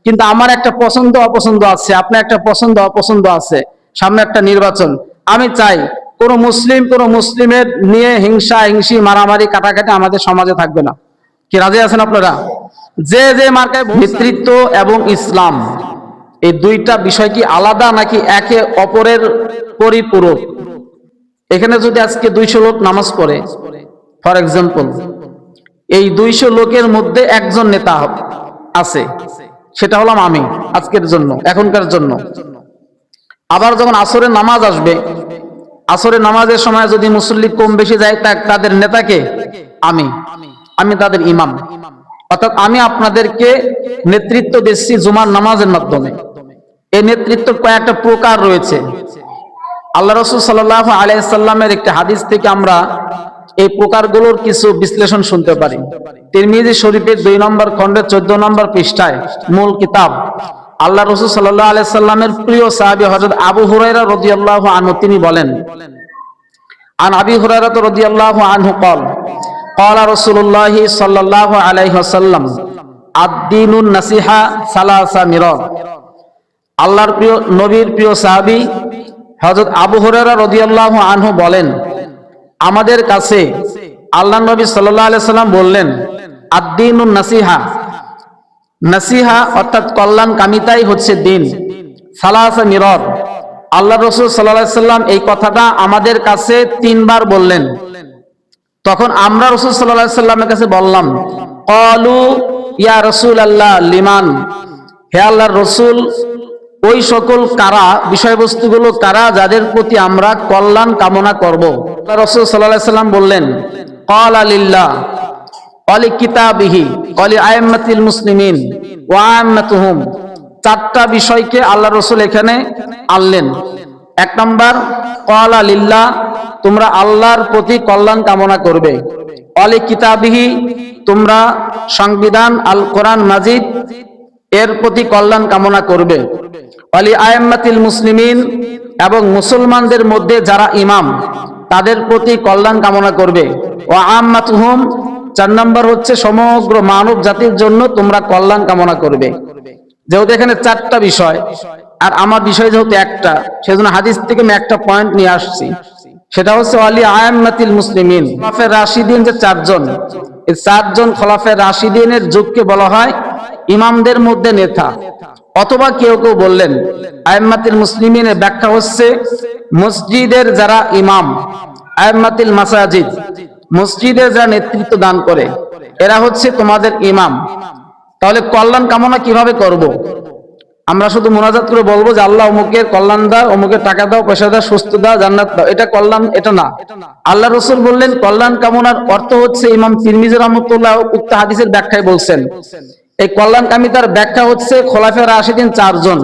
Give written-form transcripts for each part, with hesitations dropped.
কিন্তু আমার একটা পছন্দ অপছন্দ আছে, আপনার একটা পছন্দ অপছন্দ আছে, সামনে একটা নির্বাচন। আমি চাই কোন মুসলিমের নিয়ে হিংসা হিংসি মারামারি কাটাকাটি আমাদের সমাজে থাকবে না। কি রাজি আছেন আপনারা? যে যে মার্কায় নেতৃত্ব এবং ইসলাম এই দুইটা বিষয় কি আলাদা নাকি একে অপরের পরিপূরক? এখানে যদি আজকে 200 লোক নামাজ পড়ে, ফর এক্সাম্পল, এই 200 লোকের মধ্যে একজন নেতা আছে, সেটা হলাম আমি আজকের জন্য, এখনকার জন্য। আবার যখন আসরের নামাজ আসবে, আসরের নামাজের সময় যদি মুসল্লি কম বেশি যায়, তাদের নেতাকে আমি তাদের ইমাম। অর্থাৎ আমি আপনাদেরকে নেতৃত্ব দিচ্ছি জুমার নামাজের মাধ্যমে। এই নেতৃত্ব কয়েকটা প্রকার রয়েছে। আল্লাহ রাসূল সাল্লাল্লাহু আলাইহি সাল্লামের একটি হাদিস থেকে আমরা এই প্রকারগুলোর কিছু বিশ্লেষণ শুনতে পারি। তিরমিজি শরীফের 2 নম্বর খণ্ডের 14 নম্বর পৃষ্ঠায় মূল কিতাব, আল্লাহ রাসূল সাল্লাল্লাহু আলাইহি সাল্লামের প্রিয় সাহাবী হযরত আবু হুরায়রা রাদিয়াল্লাহু আনহু তিনি বলেন, আন আবি হুরায়রা রাদিয়াল্লাহু আনহু قال قال رسول الله صلى الله عليه وسلم الدين النصيحة ثلاث مرار। আল্লাহর প্রিয় নবীর প্রিয় সাহাবী হযরত আবু হুরায়রা রাদিয়াল্লাহু আনহু বলেন, আমাদের কাছে আল্লাহর নবী সাল্লাল্লাহু আলাইহি সাল্লাম বললেন, আদ-দীনুন নাসিহা, নাসিহা অর্থাৎ কল্যাণ কামিতাই হচ্ছে দিন। সালাসা মিরর, আল্লাহ রাসূল সাল্লাল্লাহু আলাইহি সাল্লাম এই কথাটা আমাদের কাছে 3 বার বললেন। তখন আমরা রাসূল সাল্লাল্লাহু আলাইহি সাল্লামের কাছে বললাম, ক্বালু ইয়া রাসূলুল্লাহ লিমান, হে আল্লাহর রাসূল, ওই সকল কারা, বিষয়বস্তুগুলো কারা যাদের প্রতি আমরা কল্যাণ কামনা করব? আল্লাহ রাসূল সাল্লাল্লাহু আলাইহি সাল্লাম বললেন, ক্বালা লিল্লাহ ওয়া লিকিতাবিহি ওয়া লিআইম্মাতিল মুসলিমিন ওয়া আম্মাতুহুম। 4টা বিষয়কে আল্লাহ রাসূল এখানে আনলেন। 1 নাম্বার, ক্বালা লিল্লাহ, তোমরা আল্লাহর প্রতি কল্যাণ কামনা করবে। ওয়া লিকিতাবিহি, তোমরা সংবিধান আল কোরআন মাজিদ এর প্রতি কল্যাণ কামনা করবে। ওয়ালি আইম্মাতিল মুসলিমিন, এবং মুসলমানদের মধ্যে যারা ইমাম তাদের প্রতি কল্যাণ কামনা করবে। ওয়া আম্মাতুহুম, 4 নম্বর হচ্ছে সমগ্র মানব জাতির জন্য তোমরা কল্যাণ কামনা করবে। যেহেতু এখানে 4টা বিষয় আর আমার বিষয় যেহেতু একটা, সেজন্য হাদিস থেকে আমি একটা পয়েন্ট নিয়ে আসছি, সেটা হচ্ছে ওয়ালি আইম্মাতিল মুসলিমিন। খোলাফায়ে রাশিদিন যে 4 জন, এই 4 জন খোলাফায়ে রাশিদিনের যুগকে বলা হয় ইমামদের মধ্যে নেতা। অথবা কেউ কেউ বললেন আইম্মাতিল মুসলিমিনের ব্যাখ্যা হচ্ছে মসজিদের যারা ইমাম, আইম্মাতিল মাসাজিদ, মসজিদে যারা নেতৃত্ব দান করে, এরা হচ্ছে তোমাদের ইমাম। তাহলে কল্যাণ কামনা কিভাবে করব? আমরা শুধু মুনাজাত করে বলবো যে আল্লাহ অমুকের কল্যাণ দাও, অমুকের টাকা দাও, পয়সা দাও, সুস্থ দাও, জান্নাত দাও, এটা কল্যাণ? এটা না। আল্লাহ রাসূল বললেন কল্যাণ কামনার অর্থ হচ্ছে, ইমাম তিরমিজি রাহমাতুল্লাহ উক্ত হাদিসের ব্যাখ্যায় বলছেন, এই কল্যাণ কামিতার ব্যাখ্যা হচ্ছে খোলাফায়ে রাশিদিন 4 জন,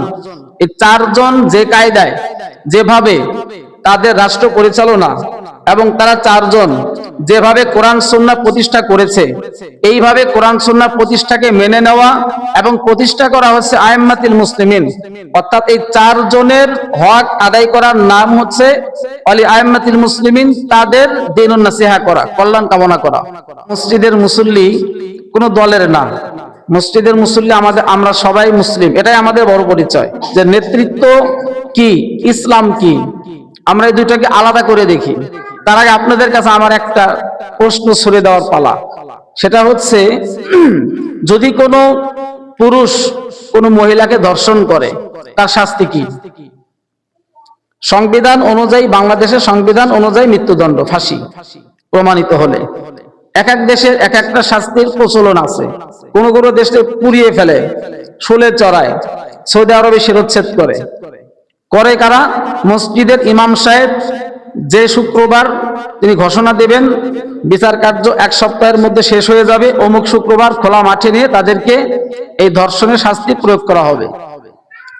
এই 4 জন যে কায়দায় যেভাবে তাদের রাষ্ট্র পরিচালনা এবং তারা 4 জন যেভাবে কোরআন সুন্নাহ প্রতিষ্ঠা করেছে, এইভাবে কোরআন সুন্নাহ প্রতিষ্ঠাকে মেনে নেওয়া এবং প্রতিষ্ঠা করা হচ্ছে আইম্মাতিল মুসলিমিন। অর্থাৎ এই 4 জনের হক আদায় করার নাম হচ্ছে ওয়ালি আইম্মাতিল মুসলিমিন, তাদের দ্বীনুন নাসিহা করা, কল্যাণ কামনা করা। মসজিদের মুসল্লি কোনো দলের না, মসজিদের মুসল্লি আমরা সবাই মুসলিম, এটাই আমাদের বড় পরিচয়। যে নেতৃত্ব কি, ইসলাম কি, আমরা এই দুইটাকে আলাদা করে দেখি। তার আগে আপনাদের কাছে আমার একটা প্রশ্ন ছুড়ে দেওয়ার পালা, সেটা হচ্ছে যদি কোনো পুরুষ কোনো মহিলাকে ধর্ষণ করে, তার শাস্তি কি? সংবিধান অনুযায়ী, বাংলাদেশের সংবিধান অনুযায়ী মৃত্যুদণ্ড, ফাঁসি প্রমাণিত হলে। এক এক দেশের এক একটা শাস্তির প্রচলন আছে। কোন কোন দেশে পুড়িয়ে ফেলে, শুলে চড়ায়, সৌদি আরবে শিরচ্ছেদ করে কারা? মসজিদের ইমাম সাহেব যে শুক্রবার তিনি ঘোষণা দেবেন বিচার কার্য 1 সপ্তাহের মধ্যে শেষ হয়ে যাবে, অমুক শুক্রবার খোলা মাঠে নিয়ে তাদেরকে এই ধর্ষণের শাস্তি প্রয়োগ করা হবে।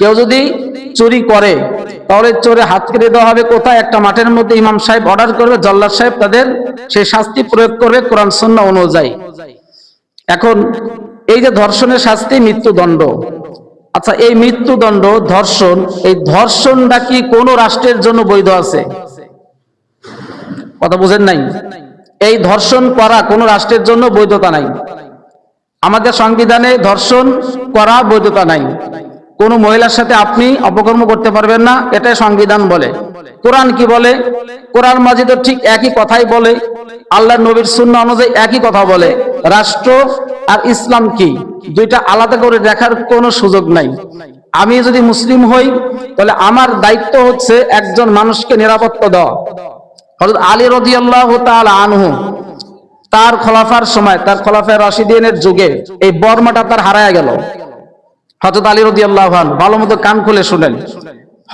কেউ যদি চুরি করে তাহলে চোরে হাত কেটে দেওয়া হবে। কোথায়? একটা মাঠের মধ্যে ইমাম সাহেব অর্ডার করবে, জল্লাদ সাহেব তাদের সেই শাস্তি প্রয়োগ করবে কোরআন সুন্নাহ অনুযায়ী। এখন এই যে ধর্ষণের শাস্তি মৃত্যুদণ্ড, আচ্ছা এই মৃত্যুদণ্ড, ধর্ষণ, এই ধর্ষণটা কি কোন রাষ্ট্রের জন্য বৈধ আছে? কথা বুঝেন নাই? এই ধর্ষণ করা কোন রাষ্ট্রের জন্য বৈধতা নাই। আমাদের সংবিধানে ধর্ষণ করা বৈধতা নাই, কোন মহিলার সাথে আপনি অপকর্ম করতে পারবেন না, এটাই সংবিধান বলে। কোরআন কি বলে? কোরআন মাজিদও ঠিক একই কথাই বলে, আল্লাহর নবীর সুন্নাহ অনুযায়ী একই কথা বলে। রাষ্ট্র আর ইসলাম কি, দুইটা আলাদা করে দেখার কোনো সুযোগ নাই। আমি যদি মুসলিম হই তাহলে আমার দায়িত্ব হচ্ছে একজন মানুষকে নিরাপত্তা দেওয়া। হযরত আলী রাদিয়াল্লাহু তাআলা আনহু তার খলাফার সময়, তার খলাফায়ে রাশিদিনের যুগে এই বর্মাটা তার হারায় গেল। হযরত আলী রাদিয়াল্লাহু আনহু, ভালো মতো কান খুলে শুনেন,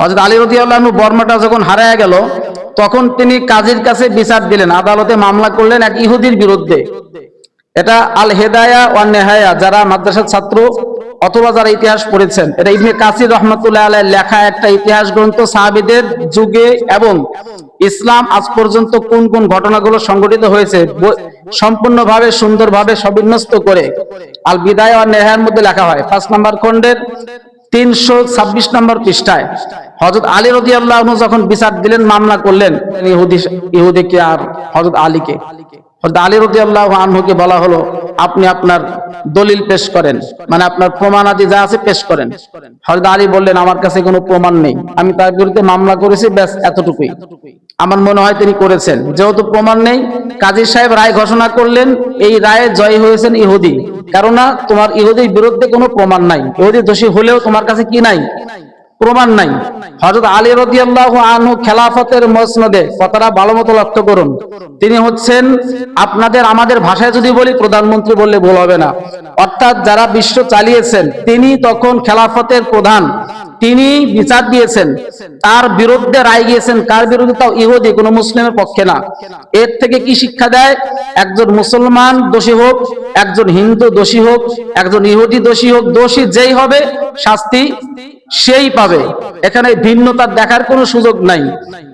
হযরত আলী রাদিয়াল্লাহু আনহু বর্মাটা যখন হারায় গেল তখন তিনি কাজীর কাছে বিচার দিলেন, আদালতে মামলা করলেন এক ইহুদির বিরুদ্ধে। এটা আল হেদায়া ওয়ান নেহায়া, যারা মাদ্রাসার ছাত্র অথবা যারা ইতিহাস পড়েছেন, এটা ইবনে কাসির রাহমাতুল্লাহ আলাইহি লেখা একটা ইতিহাস গ্রন্থ। সাহাবীদের যুগে এবং ইসলাম আজ পর্যন্ত কোন কোন ঘটনাগুলো সংঘটিত হয়েছে সম্পূর্ণভাবে সুন্দরভাবে সবিন্যস্ত করে আল বিদায়া ওয়ান নেহায়ার মধ্যে লেখা হয়। 5 নম্বর খণ্ডের 326 নম্বর পৃষ্ঠায় হযরত আলী রাদিয়াল্লাহু আনহু যখন বিচার দিলেন, মামলা করলেন ইহুদিকে আর হযরত আলীকে, হযরত আলী রাদিয়াল্লাহু আনহুকে বলা হলো আপনি আপনার দলিল পেশ করেন, মানে আপনার প্রমাণাদি যা আছে পেশ করেন। হযরত আলী বললেন আমার কাছে কোনো প্রমাণ নেই, আমি তার বিরুদ্ধে মামলা করেছি, ব্যাস এতটুকুই। আমার মনে হয় তিনি করেছেন। যেহেতু প্রমাণ নেই, কাজী সাহেব রায় ঘোষণা করলেন, এই রায়ে জয়ী হয়েছেন ইহুদি, কারণ তোমার ইহুদির বিরুদ্ধে কোনো প্রমাণ নাই, ইহুদি দোষী হলেও তোমার কাছে কি নাই? প্রমাণ নাই। হযরত আলী রাদিয়াল্লাহু আনহু খেলাফতের মসনদে, কথাটা ভালো মতো লক্ষ্য করুন, তিনি হচ্ছেন আপনাদের আমাদের ভাষায় যদি বলি প্রধানমন্ত্রী বললে ভুল হবে না, অর্থাৎ যারা বিশ্ব চালিয়েছেন তিনি তখন খেলাফতের প্রধান, তিনি বিচার দিয়েছেন, তার বিরুদ্ধে রায় গিয়েছেন। কার বিরুদ্ধে? তাও ইহুদি, কোনো মুসলিমের পক্ষে না। এর থেকে কি শিক্ষা দেয়? একজন মুসলমান দোষী হোক, একজন হিন্দু দোষী হোক, একজন ইহুদি দোষী হোক, দোষী যেই হবে শাস্তি সেই পাবে। এখানে ভিন্নতা দেখার কোনো সুযোগ নাই।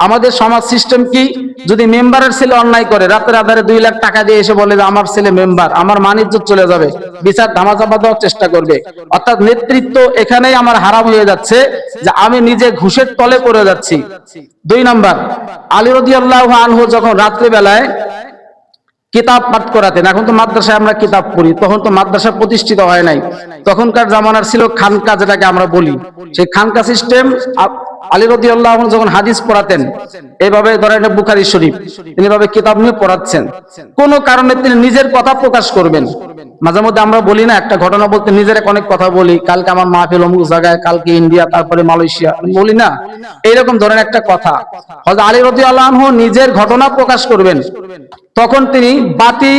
আমাদের সমাজ সিস্টেম কি, যদি মেম্বারের ছেলে অন্যায় করে রাতের আধারে 2 লাখ টাকা দিয়ে এসে বলে যে আমার ছেলে মেম্বার, আমার মান-ইজ্জত চলে যাবে, বিচার ধামাচাপা দেওয়ার চেষ্টা করবে, অর্থাৎ নেতৃত্ব এখানেই আমার হারাম হয়ে যাচ্ছে, যে আমি নিজে ঘুষের তলে পড়ে যাচ্ছি। 2 নাম্বার, আলী রাদিয়াল্লাহু আনহু যখন রাত্রি বেলায় কিতাব পাঠ করাতেন, এখন তো মাদ্রাসায় আমরা কিতাব পড়ি, তখন তো মাদ্রাসা প্রতিষ্ঠিত হয় নাই, তখনকার জামানার ছিল খানকা, যেটাকে আমরা বলি, সেই খানকা সিস্টেম। আলী রাদিয়াল্লাহু আনহু যখন হাদিস পড়াতেন, এইভাবে ধরেন বুখারী শরীফ, তিনি এভাবে কিতাব নিয়ে পড়াচ্ছেন, কোন কারণে তিনি নিজের কথা প্রকাশ করবেন। মাঝে মধ্যে আমরা বলি না, একটা ঘটনা বলতে নিজের অনেক কথা বলি, কালকে আমার মাহফিল অমুক জায়গায়, কালকে ইন্ডিয়া, তারপরে মালয়েশিয়া, বলি না, এইরকম ধরেন একটা কথা। হযরত আলী রাদিয়াল্লাহু আনহু নিজের ঘটনা প্রকাশ করবেন, তখন তিনি বাতি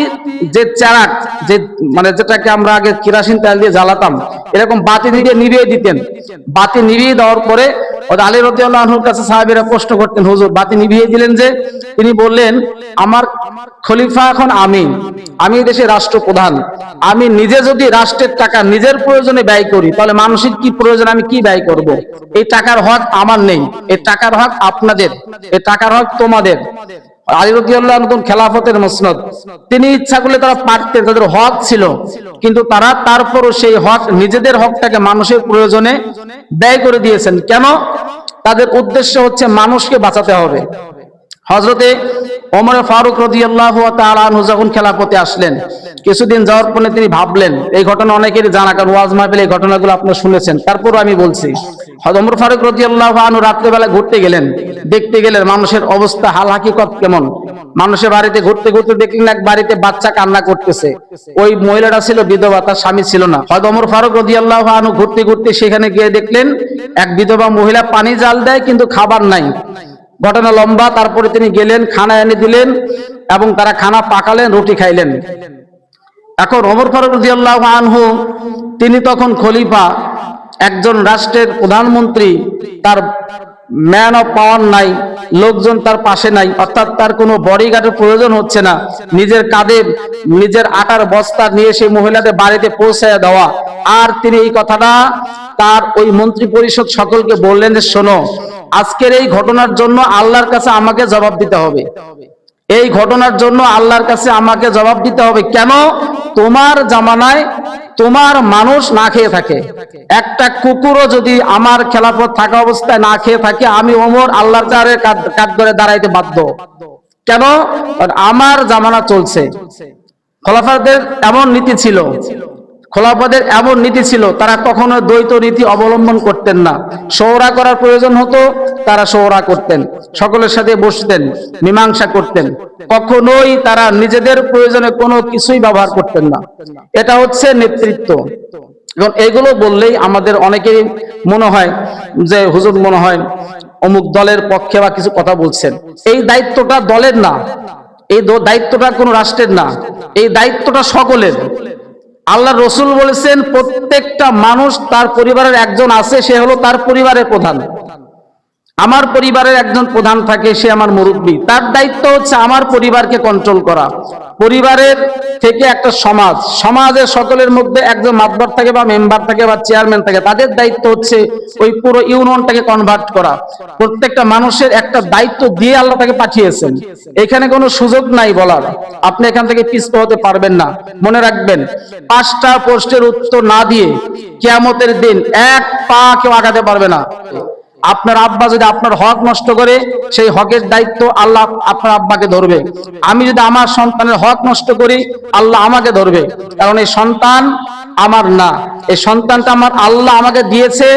যে চারাক, যে মানে যেটাকে আমরা আগে কেরোসিন তেল দিয়ে জ্বালাতাম, এরকম বাতি দিয়ে নিভিয়ে দিতেন। বাতি নিভিয়ে দেওয়ার পরে আলী রাদিয়াল্লাহু আনহুর কাছে সাহাবীরা প্রশ্ন করতেন, হুজুর বাতি নিভিয়ে দিলেন যে? তিনি বললেন আমার খলিফা এখন আমি দেশের রাষ্ট্রপ্রধান, আমি নিজে যদি রাষ্ট্রের টাকা নিজের প্রয়োজনে ব্যয় করি, তাহলে মানুষের কি প্রয়োজন, আমি কি ব্যয় করব? এই টাকার হক আমার নেই, এই টাকার হক আপনাদের, এই টাকার হক তোমাদের। আলী রাদিয়াল্লাহু আনহু খেলাফতের মসনদ, তিনি ইচ্ছা করলে তারা পারতেন, তাদের হক ছিল, কিন্তু তারা তারপরও সেই হক, নিজেদের হকটাকে মানুষের প্রয়োজনে ব্যয় করে দিয়েছেন। কেন? তাদের উদ্দেশ্য হচ্ছে মানুষকে বাঁচাতে হবে। হযরতে ওমর ফারুক রাদিয়াল্লাহু তাআলা আনহু যখন খেলাফতে আসলেন, কিছুদিন যাওয়ার পরে তিনি ভাবলেন, এই ঘটনা অনেকেরই জানা, কারণ ওয়াজ মাহফিলে এই ঘটনাগুলো আপনারা শুনেছেন, তারপরও আমি বলছি। হযরত ওমর ফারুক রাদিয়াল্লাহু আনহু রাত্রিবেলা ঘুরতে গেলেন, দেখতে গেলেন মানুষের অবস্থা হাল হাকিকত কেমন। মানুষের বাড়িতে ঘুরতে ঘুরতে দেখলেন এক বাড়িতে বাচ্চা কান্না করতেছে, ওই মহিলাটা ছিল বিধবা, তার স্বামী ছিল না। হযরত ওমর ফারুক রাদিয়াল্লাহু আনহু ঘুরতে ঘুরতে সেখানে গিয়ে দেখলেন এক বিধবা মহিলা পানি জাল দেয়, কিন্তু খাবার নাই। ঘটনা লম্বা, তারপরে তিনি গেলেন, খানা এনে দিলেন এবং তারা খানা পাকালেন, রুটি খাইলেন। এখন ওমর ফারুক রাদিয়াল্লাহু আনহু তিনি তখন খলিফা, একজন রাষ্ট্রের প্রধানমন্ত্রী, তার ম্যান অফ পাওয়ার নাই, লোকজন তার পাশে নাই, অর্থাৎ তার কোনো বডিগার্ডের প্রয়োজন হচ্ছে না, নিজের কাঁধে নিজের আটার বস্তা নিয়ে সেই মহিলাদের বাড়িতে পৌঁছায় দেওয়া। আর তিনি এই কথাটা তার ওই মন্ত্রী পরিষদ সকলকে বললেন যে শোনো, আজকের এই ঘটনার জন্য আল্লাহর কাছে আমাকে জবাব দিতে হবে, এই ঘটনার জন্য আল্লাহর কাছে আমাকে জবাব দিতে হবে। কেন? তোমার জামানায় তোমার মানুষ না খেয়ে থাকে, একটা কুকুরও যদি আমার খেলাফত থাকা অবস্থায় না খেয়ে থাকে, আমি ওমর আল্লাহর চারে কাঠ ধরে দাঁড়াইতে বাধ্য। কেন? আমার জামানা চলছে। খলিফাদের এমন নীতি ছিল, খোলাফাদের এমন নীতি ছিল, তারা কখনো দ্বৈত নীতি অবলম্বন করতেন না। শোরা করার প্রয়োজন হতো, তারা শোরা করতেন, সকলের সাথে বসতেন, মীমাংসা করতেন। কখনোই তারা নিজেদের প্রয়োজনে কোনো কিছুই ব্যবহার করতেন না। এটা হচ্ছে নেতৃত্ব। এবং এগুলো বললেই আমাদের অনেকেরই মনে হয় যে হুজুর মনে হয় অমুক দলের পক্ষে বা কিছু কথা বলছেন। এই দায়িত্বটা দলের না, এই দায়িত্বটা কোনো রাষ্ট্রের না, এই দায়িত্বটা সকলের। আল্লাহ রসুল বলেছেন প্রত্যেকটা মানুষ তার পরিবারের একজন আছে, সে হলো তার পরিবারের প্রধান। আমার পরিবারের একজন প্রধান থাকে, সে আমার মুরব্বী, তার দায়িত্ব হচ্ছে আমার পরিবারকে কন্ট্রোল করা। পরিবারের থেকে একটা সমাজ, সমাজের সকলের মধ্যে একজন মাতবার থাকে বা মেম্বার থাকে বা চেয়ারম্যান থাকে, তাদের দায়িত্ব হচ্ছে ওই পুরো ইউনিয়নটাকে কনভার্ট করা। প্রত্যেকটা মানুষের একটা দায়িত্ব দিয়ে আল্লাহ তাকে পাঠিয়েছেন। এখানে কোনো সুযোগ নাই বলার, আপনি এখান থেকে পিছপা হতে পারবেন না। মনে রাখবেন, 5টা প্রশ্নের উত্তর না দিয়ে কিয়ামতের দিন এক পা কেউ আগাতে পারবে না। আপনার আব্বা যদি আপনার হক নষ্ট করে, সেই হকের দায়িত্ব আল্লাহ আপনার আব্বাকে ধরবে। আমি যদি আমার সন্তানের হক নষ্ট করি, আল্লাহ আমাকে ধরবে। কারণ এই সন্তান আমার না, এই সন্তানটা আমার আল্লাহ আমাকে দিয়েছে।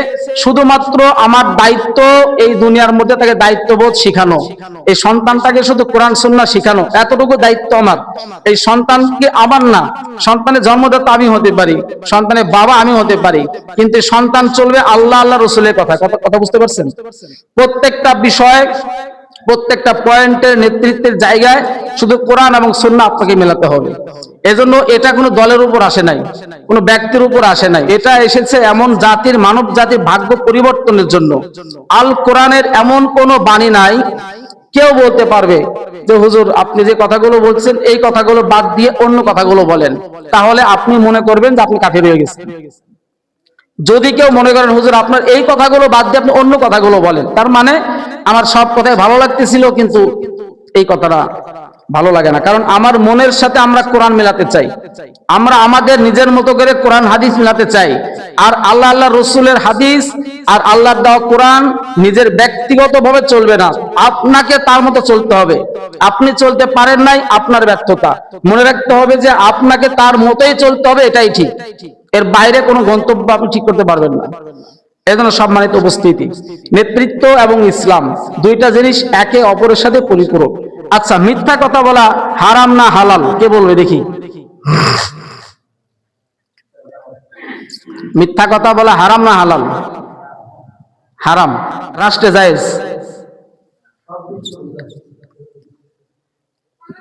শুধুমাত্র আমার দায়িত্ব এই দুনিয়ার মধ্যে তাকে দায়িত্ববোধ শিখানো, এই সন্তানটাকে শুধু কোরআন সুন্নাহ শিখানো, এতটুকু দায়িত্ব আমার। এই সন্তানকে আমার না, সন্তানের জন্মদাতা আমি হতে পারি, সন্তানের বাবা আমি হতে পারি, কিন্তু সন্তান চলবে আল্লাহ আল্লাহ রসুলের কথা। কথা বুঝতে পারছেন? প্রত্যেকটা বিষয়, প্রত্যেকটা পয়েন্টের নেতৃত্বের জায়গায় শুধু কোরআন এবং সুন্নাহ আপনাকে মেলাতে হবে। এজন্য এটা কোনো দলের উপর আসে নাই, কোনো ব্যক্তির উপর আসে নাই। এটা এসেছে এমন জাতির, মানব জাতির ভাগ্য পরিবর্তনের জন্য। আল কোরআনের এমন কোনো বাণী নাই কেউ বলতে পারবে যে হুজুর আপনি যে কথাগুলো বলছেন এই কথাগুলো বাদ দিয়ে অন্য কথাগুলো বলেন, তাহলে আপনি মনে করবেন যে আপনি কাফের হয়ে গেছেন। যদি কেউ মনে করেন হুজুর আপনার এই কথাগুলো বাদ দিয়ে আপনি অন্য কথাগুলো বলেন, তার মানে আমার সব কথাই ভালো লাগতেছিল কিন্তু এই কথাটা ভালো লাগে না। কারণ আমার মনের সাথে আমরা কোরআন মেলাতে চাই, আমরা আমাদের নিজের মতো করে কোরআন হাদিস মেলাতে চাই। আর আল্লাহ আল্লাহ রসুলের হাদিস আর আল্লাহর দেওয়া কোরআন নিজের ব্যক্তিগত ভাবে চলবে না, আপনাকে তার মতো চলতে হবে। আপনি চলতে পারেন নাই, আপনার ব্যর্থতা। মনে রাখতে হবে যে আপনাকে তার মতোই চলতে হবে, এটাই ঠিক। এর বাইরে কোনো গন্তব্য আপনি ঠিক করতে পারবেন না। এজন্য সম্মানিত উপস্থিতি, নেতৃত্ব এবং ইসলাম দুইটা জিনিস একে অপরের সাথে পরিপূরক। আচ্ছা, মিথ্যা কথা বলা হারাম না হালাল, কে বলবে দেখি? মিথ্যা কথা বলা হারাম না হালাল? হারাম। রাষ্ট্রে জায়েজ।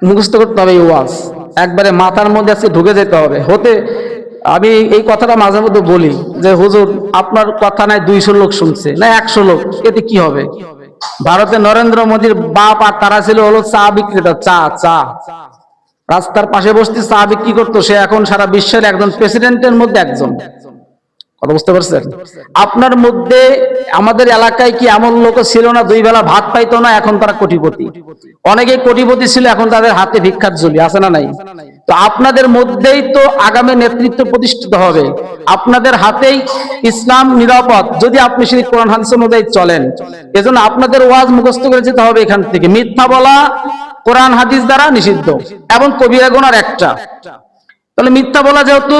মুখস্থ করতে হবে, ওয়াজ একবারে মাথার মধ্যে আজকে ঢুকে যেতে হবে। আমি এই কথাটা মাঝে মধ্যে বলি যে হুজুর আপনার কথা নাই 200 লোক শুনছে, না 100 লোক, এতে কি হবে? ভারতে নরেন্দ্র মোদীর বাপ আর তারা ছিল হলো চা বিক্রেতা, চা রাস্তার পাশে বসতে চা বিক্রি করতো, সে এখন সারা বিশ্বের একজন প্রেসিডেন্টের মধ্যে একজন। কথা বুঝতে পারছেন? আপনার মধ্যে, আমাদের এলাকায় কি এমন লোক ছিল না 2 বেলা ভাত পাইতো না, এখন তারা কোটিপতি। অনেকেই কোটিপতি ছিল, এখন তাদের হাতে ভিক্ষার ঝুলি আছে না নাই? তো আপনাদের মধ্যেই তো আগামী নেতৃত্ব প্রতিষ্ঠিত হবে, আপনাদের হাতেই ইসলাম নিরাপদ যদি আপনি সেই কোরআন হাদিস অনুযায়ী চলেন। এজন্য আপনাদের ওয়াজ মুখস্থ করে যেতে হবে এখান থেকে। মিথ্যা বলা কোরআন হাদিস দ্বারা নিষিদ্ধ এবং কবিরা গুনার একটা। তাহলে মিথ্যা বলা যেহেতু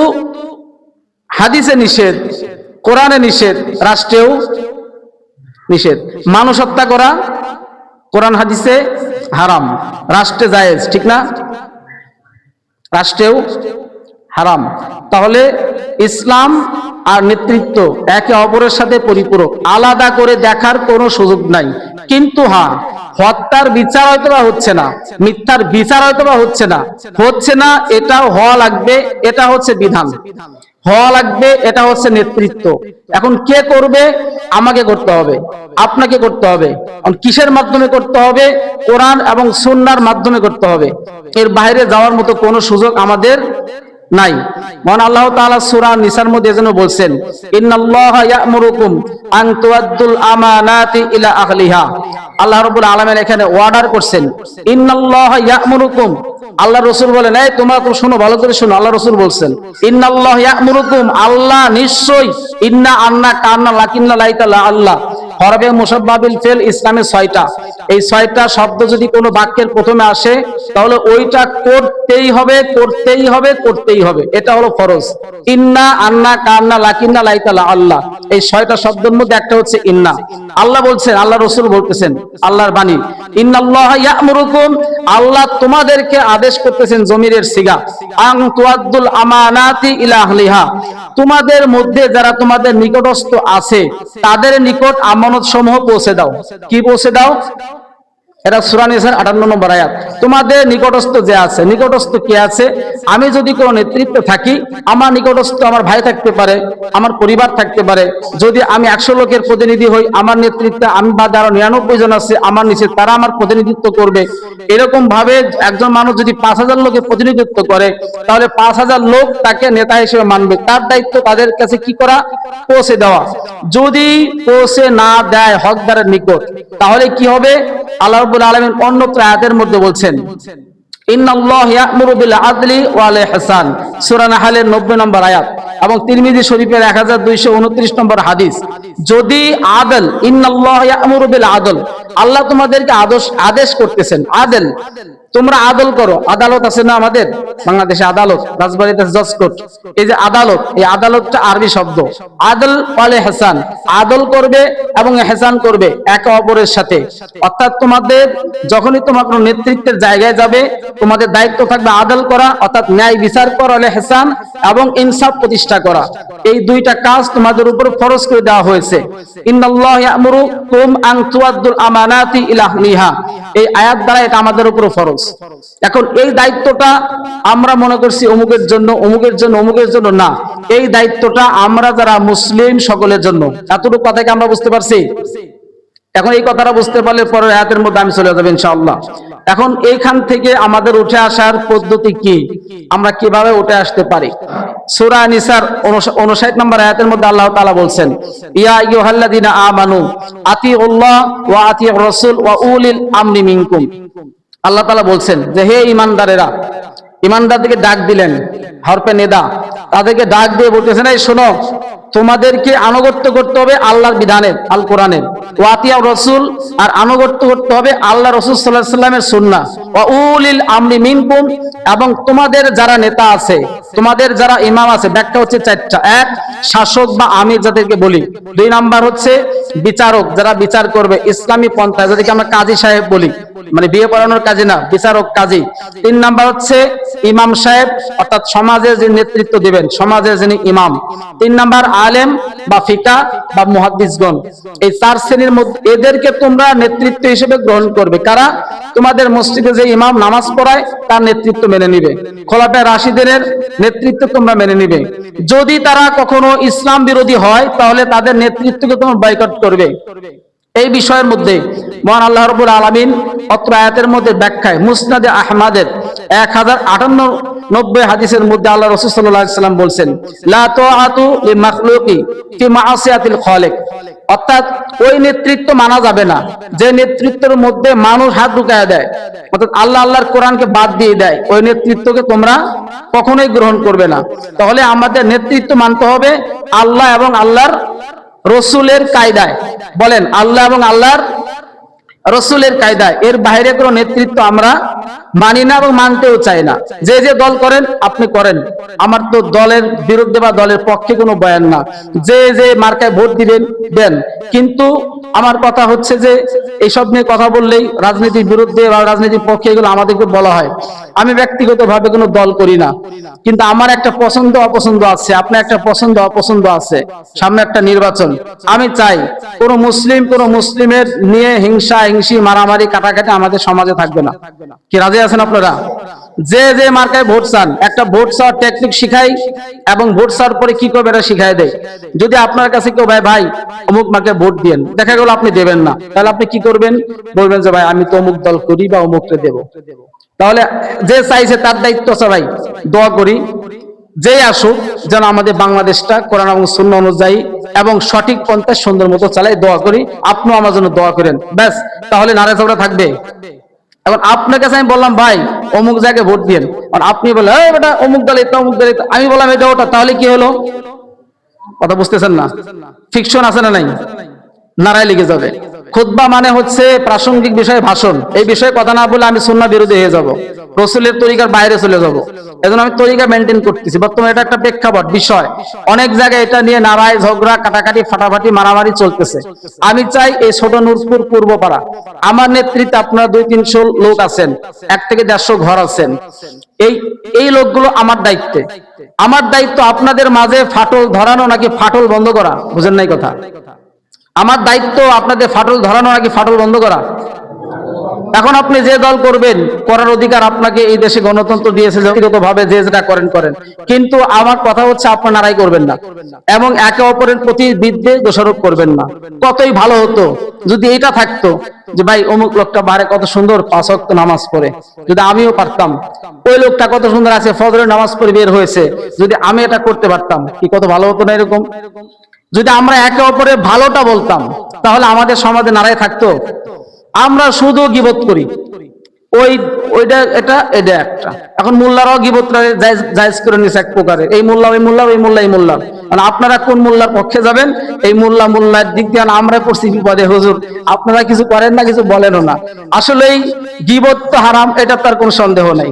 হাদিসে নিষেধ, কোরআনে নিষেধ, রাষ্ট্রেও নিষেধ। মানুষ হত্যা করা কোরআন হাদিসে হারাম, রাষ্ট্রে জায়েজ, ঠিক না? রাষ্ট্রেও হারাম। তাহলে ইসলাম আর নেতৃত্ব একে অপরের সাথে পরিপূরক, আলাদা করে দেখার কোনো সুযোগ নাই। কিন্তু হ্যাঁ, হত্যার বিচার হয়তো বা হচ্ছে না, মিথ্যার বিচার হয়তো বা হচ্ছে না, এটাও হওয়া লাগবে। এটা হচ্ছে বিধান, হওয়া লাগবে, এটা হচ্ছে নেতৃত্ব। এখন কে করবে? আমাকে করতে হবে, আপনাকে করতে হবে। কিসের মাধ্যমে করতে হবে? কোরআন এবং সুন্নাহর মাধ্যমে করতে হবে। এর বাইরে যাওয়ার মতো কোনো সুযোগ আমাদের নাই। মহান আল্লাহ তাআলা সূরা নিসার মধ্যে এজন্য বলছেন, ইন্নাল্লাহা ইয়া'মুরুকুম আন তুআদ্দুল আমানাতি ইলা আহলিহা। আল্লাহ রাব্বুল আলামিন এখানে অর্ডার করছেন, ইন্নাল্লাহা ইয়া'মুরুকুম। আল্লাহ রাসূল বলেন, এই তোমরা তো শোনো, ভালো করে শোনো। আল্লাহ রাসূল বলছেন, ইন্নাল্লাহা ইয়া'মুরুকুম, আল্লাহ নিশ্চয়ই, ইন্না আন্না কান্না লাকিন্না লাইতা লা আল্লাহ। হরফে মুসাব্বাবিল ফিল ইসলামে 6টা। এই 6টা শব্দ যদি কোনো বাক্যের প্রথমে আসে তাহলে ওইটা করতেই হবে, করতেই হবে, করতেই হবে। এটা হলো ফরজ। ইন্না, আন্না, কান্না, লাকিন্না, লাইতা, আল্লাহ, এই 6টা শব্দের মধ্যে একটা হচ্ছে ইন্না। আল্লাহ বলছেন, আল্লাহ রাসূল বলতেছেন, আল্লাহর বাণী, ইন্নাল্লাহা ইয়া'মুরুকুম, আল্লাহ তোমাদেরকে আদেশ করতেছেন, জমিরের সিগা, আন তুআদ্দুল আমানাতি ইলা আহলিহা, তোমাদের মধ্যে যারা তোমাদের নিকটস্থ আছে তাদের নিকট আমানত সমূহ পৌঁছে দাও। কি পৌঁছে দাও? এটা সূরা নিসার 58 নম্বর আয়াত। তোমাদের নিকটস্থ যে আছে, নিকটস্থ কে আছে? আমি যদি কোনো নেতৃত্বে থাকি, আমার নিকটস্থ আমার ভাই থাকতে পারে, আমার পরিবার থাকতে পারে। যদি আমি 100 লোকের প্রতিনিধি হই, আমার নেতৃত্বে আমি বা যারা 99 জন আছে আমার নিচে, তারা আমার প্রতিনিধিত্ব করবে। এরকম ভাবে একজন মানুষ যদি 5000 লোকের প্রতিনিধিত্ব করে, তাহলে 5000 লোক তাকে নেতা হিসেবে মানবে। তার দায়িত্ব তাদের কাছে কি করা? পৌঁছে দেওয়া। যদি পৌঁছে না দেয় হকদারের নিকট, তাহলে কি হবে? আল্লাহ রাব্বুল আলামিন অন্যত্র আয়াতের মধ্যে বলছেন, ইন্নাল্লাহা ইয়া'মুরু বিল আদলি ওয়াল ইহসান, সূরা নাহলের 90 নম্বর আয়াত এবং তিরমিজি শরীফের 1229 নম্বর হাদিস। যদি আদল, ইন্নাল্লাহা ইয়া'মুরু বিল আদল, আল্লাহ তোমাদেরকে আদেশ করতেছেন, আদল, তোমরা আদল করো। আদালত আছে না আমাদের বাংলাদেশে? আদালত, রাজবাড়িতে জজ কোর্ট, এই যে আদালত, এই আদালতটা আরবি শব্দ। আদল ওয়াল ইহসান, আদল করবে এবং ইহসান করবে একে অপরের সাথে। অর্থাৎ তোমাদের যখনই তোমরা কোনো নেতৃত্বের জায়গায় যাবে, তোমাদের দায়িত্ব থাকবে আদল করা, অর্থাৎ ন্যায় বিচার করা, ইহসান এবং ইনসাফ প্রতিষ্ঠা করা। এই দুইটা কাজ তোমাদের উপর ফরজ করে দেওয়া হয়েছে। ইন্নাল্লাহা ইয়া'মুরুকুম আন তুআদ্দুল আমানাতি ইলা আহলিহা, এই আয়াত দ্বারা এটা আমাদের উপর ফরজ। এখন এই দায়িত্বটা আমরা মনে করছি অমুকের জন্য, অমুকের জন্য, অমুকের জন্য না। এই দায়িত্বটা আমরা যারা মুসলিম সকলের জন্য। এতটুকু কথা কি আমরা বুঝতে পারছি? এখন এই কথাটা বুঝতে পারলে পরের আয়াতের মধ্যে আমি চলে যাব ইনশাআল্লাহ। এখন এইখান থেকে আমাদের উঠে আসার পদ্ধতি কি, আমরা কিভাবে উঠে আসতে পারি? সূরা নিসার 59 নম্বর আয়াতের মধ্যে আল্লাহ তাআলা বলছেন, ইয়া আইয়ুহাল্লাযিনা আমানু আতিউল্লাহ ওয়া আতিউর রাসূল ওয়া উলিল আমরি মিনকুম। আল্লাহ তাআলা বলছেন যে হে ঈমানদারেরা, ঈমানদারদেরকে ডাক দিলেন, হরফে নিদা, তাদেরকে ডাক দিয়ে বলতেছেন, এই শোনো, তোমাদেরকে আনুগত্য করতে হবে আল্লাহর বিধানের, আল কোরআনের, ওয়াতিয়া রাসূল, আর আনুগত্য করতে হবে আল্লাহ রাসূল সাল্লাল্লাহু আলাইহি সাল্লামের সুন্নাহ, ওয়া উলিল আমরি মিনকুম, এবং তোমাদের যারা নেতা আছে, তোমাদের যারা ইমাম আছে। ব্যাখ্যা হচ্ছে 4টা। 1, শাসক বা আমির যাদেরকে বলি। 2 নাম্বার হচ্ছে বিচারক, যারা বিচার করবে ইসলামী পন্থায়, যাদেরকে আমরা কাজী সাহেব বলি, মানে বিয়ে পড়ানোর কাজী না, বিচারক, কাজী। 3 নাম্বার হচ্ছে ইমাম সাহেব, অর্থাৎ সমাজের যিনি নেতৃত্ব দিবেন, সমাজের যিনি ইমাম। 3 নাম্বার আলেম বা ফিকা বা মুহাদ্দিসগণ। এই 4 শ্রেণীর মধ্যে এদেরকে তোমরা নেতৃত্ব হিসেবে গ্রহণ করবে। কারা? তোমাদের মসজিদে যে ইমাম নামাজ পড়ায় তার নেতৃত্ব মেনে নিবে, খোলাফায়ে রাশিদিনের নেতৃত্ব তোমরা মেনে নিবে। যদি তারা কখনো ইসলাম বিরোধী হয়, তাহলে তাদের নেতৃত্বকে তোমরা বয়কট করবে। এই বিষয়ের মধ্যে মহান আল্লাহ রাব্বুল আলামিন অত্র আয়াতের মধ্যে ব্যাখ্যায় মুসনাদে আহমদের 1098 হাদিসের মধ্যে আল্লাহ রাসূল সাল্লাল্লাহু আলাইহি ওয়াসাল্লাম বলছেন, লা তাআতু লিমাখলুকি ফি মাআসিয়াতিল খালিক, অর্থাৎ ওই নেতৃত্ব মানা যাবে না যে নেতৃত্বের মধ্যে মানুষ হাত ঢুকায় দেয়, অর্থাৎ আল্লাহর কোরআনকে বাদ দিয়ে দেয়। ওই নেতৃত্বকে তোমরা কখনোই গ্রহণ করবে না। তাহলে আমাদের নেতৃত্ব মানতে হবে আল্লাহ এবং আল্লাহর রসুলের কায়দায়। বলেন, আল্লাহ এবং আল্লাহর রসুলের কায়দায়। এর বাইরে কোনো নেতৃত্ব আমরা মানি না এবং মানতেও চাই না। যে যে দল করেন আপনি করেন, আমার তো দলের বিরুদ্ধে বা দলের পক্ষে কোনো বয়ান না। যে যে মার্কায় ভোট দিবেন দেন, কিন্তু আমার কথা হচ্ছে যে এইসব নিয়ে কথা বললেই রাজনীতির বিরুদ্ধে বা রাজনীতির পক্ষে এগুলো আমাদেরকে বলা হয়। আমি ব্যক্তিগতভাবে কোনো দল করি না, কিন্তু আমার একটা পছন্দ অপছন্দ আছে, আপনার একটা পছন্দ অপছন্দ আছে। সামনে একটা নির্বাচন, আমি চাই কোন মুসলিমের নিয়ে হিংসা হিংসি মারামারি কাটাকাটি আমাদের সমাজে থাকবে না। কি রাজি আছেন আপনারা? যে যে মার্কায় ভোট চান, একটা ভোট চাওয়ার টেকনিক শিখাই এবং ভোট চাওয়ার পরে কি করবে এটা শিখাই দেয়। যদি আপনার কাছে কেউ ভাই অমুক মার্কায় ভোট দিয়েন, দেখা গেল আপনি দেবেন না, তাহলে আপনি কি করবেন? বলবেন যে ভাই আমি তো অমুক দল করি বা অমুককে দেব। তাহলে যে চাইছে তার দায়িত্ব আছে ভাই, দোয়া করি যে আসুক যেন আমাদের বাংলাদেশটা কোরআন এবং সুন্নাহ অনুযায়ী এবং সঠিক পন্থায় সুন্দর মতো চালাই, দোয়া করি। আপনিও আমার জন্য দোয়া করেন, ব্যাস, তাহলে নারাজ ঝগড়া থাকবে। এখন আপনার কাছে আমি বললাম ভাই অমুক জায়গায় ভোট দিয়েন, আর আপনি বললেন এই বেটা অমুক দল এটা অমুক দল, আমি বললাম এটা ওটা, তাহলে কি হলো? কথা বুঝতেছেন না? ফিকশন আছে না নাই? নারায় লেগে যাবে। খুতবা মানে হচ্ছে প্রাসঙ্গিক বিষয়ে ভাষণ। এই বিষয়ে কথা না বলে আমি সুন্নাহ বিরোধী হয়ে যাব, রসুলের তরিকার বাইরে চলে যাব। এজন্য আমি তরিকা মেনটেন করতেছি। বর্তমানে এটা একটা প্রেক্ষাপট বিষয়, অনেক জায়গায় এটা নিয়ে নারায় ঝগড়া কাটাকাটি ফাটাফাটি মারামারি চলতেছে। আমি চাই এই ছোট নূরপুর পূর্বপাড়া, আমার নেতৃত্বে আপনারা 200-300 লোক আছেন, 1 থেকে 150 ঘর আছেন, এই লোকগুলো আমার দায়িত্বে। আমার দায়িত্ব আপনাদের মাঝে ফাটল ধরানো নাকি ফাটল বন্ধ করা, বুঝেন নাই কথা? আমার দায়িত্ব আপনাদের ফাটল ধরানো নাকি ফাটল বন্ধ করা। এখন আপনি যে দল করবেন, করার অধিকার আপনাকে এই দেশে গণতন্ত্র দিয়েছে, ব্যক্তিগতভাবে যে যেটা করেন করেন, কিন্তু আমার কথা হচ্ছে আপনারা নারাই করবেন না এবং একে অপরের প্রতি বিদ্বেষ দোষারোপ করবেন না। কতই ভালো হতো যদি এটা থাকতো যে ভাই অমুক লোকটা বারে কত সুন্দর 5 ওয়াক্ত নামাজ পড়ে, যদি আমিও পারতাম। ওই লোকটা কত সুন্দর আছে, ফজরের নামাজ পড়ে বের হয়েছে, যদি আমি এটা করতে পারতাম, কি কত ভালো হতো না এরকম? যদি আমরা একে অপরের ভালোটা বলতাম, তাহলে আমাদের সমাজে নারায় থাকতো। আমরা শুধু গীবত করি, ওইটা এটা এটা একটা। এখন মোল্লারাও গীবত জায়েজ করে নিছে এক প্রকারের, এই মোল্লা ওই মোল্লা, ওই মোল্লা এই মোল্লা। মানে আপনারা কোন মোল্লার পক্ষে যাবেন? এই মোল্লার দিক দিয়ে আমরা পড়ছি বিপদে। হুজুর আপনারা কিছু করেন না, কিছু বলেনও না। আসলেই গীবত তো হারাম, এটা তার কোনো সন্দেহ নাই।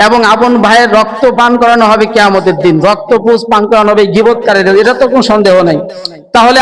এবং আপন ভাইয়ের রক্ত পান করানো হবে কিয়ামতের দিন, রক্ত পুষ পান করানো হবে গীবতকারীদের, এটা তো কোনো সন্দেহ নাই। তাহলে